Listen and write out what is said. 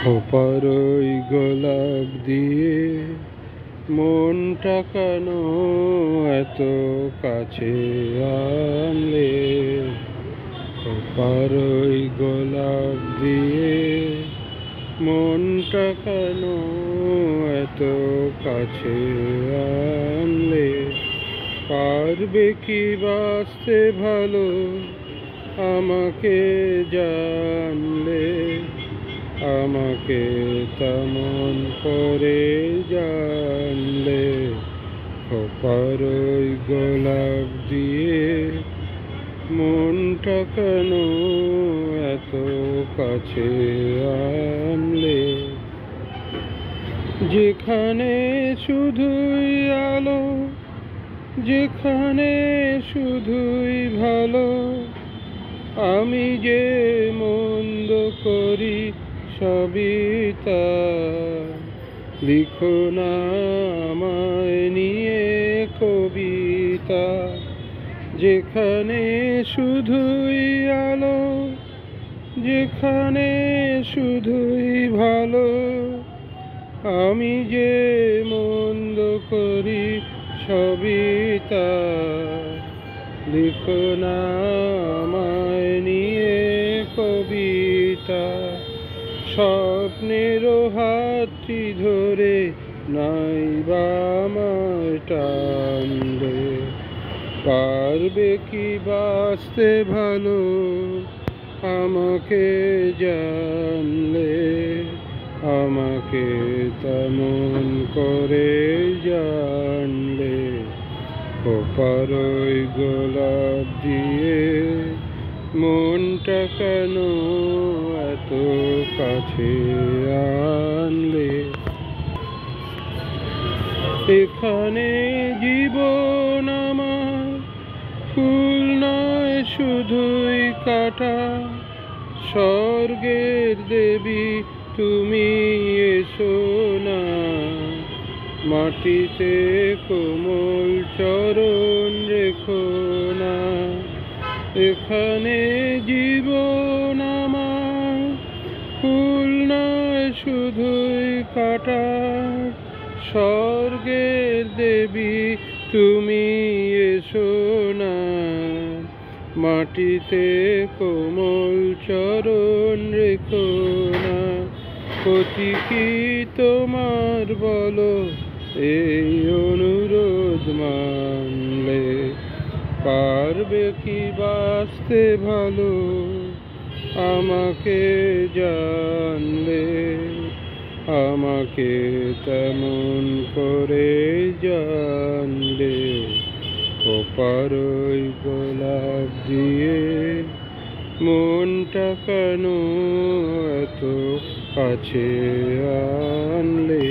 খোপার ওই গোলাপ দিয়ে মনটা কেন এত কাছে আনলে? খোপার ওই গোলাপ দিয়ে মনটা কেন এত কাছে আনলে? পারবে কি বাঁচতে ভালো আমাকে জানলে? আমাকে তেমন করে জানলে? খোপার ওই গোলাপ দিয়ে মনটা কেন এত কাছে আনলে? যেখানে শুধুই আলো, যেখানে শুধুই ভালো, আমি যে মন্দ করি সবই তা। লিখো না আমায় নিয়ে কবিতা। যেখানে শুধুই আলো, যেখানে শুধুই ভালো, আমি যে মন্দ করি সবই তা। লিখো না আমায় নিয়ে কবিতা। স্বপ্নের হাতটি ধরে নাই বা আমায় টানলে? পারবে কি বাঁচতে ভালো আমাকে জানলে? আমাকে তেমন করে জানলে? খোপার ওই গোলাপ দিয়ে মনটা কেন এত কাছে আনলে? এখানে জীবন আমার ফুল নয় শুধুই কাটা। স্বর্গের দেবী তুমি এসো না, মাটিতে কোমল চরণ রেখো না। এখানে জীবন আমার ফুল নয় শুধুই কাটা। স্বর্গের দেবী তুমি এসো না, মাটিতে কোমল চরণ রেখো না। ক্ষতি কি তোমার বলো এই অনুরোধ মানলে? পারবে কি বাঁচতে ভালো আমাকে জানলে? আমাকে তেমন করে জানলে? খোপার ওই গোলাপ দিয়ে মনটা কেন এত কাছে আনলে?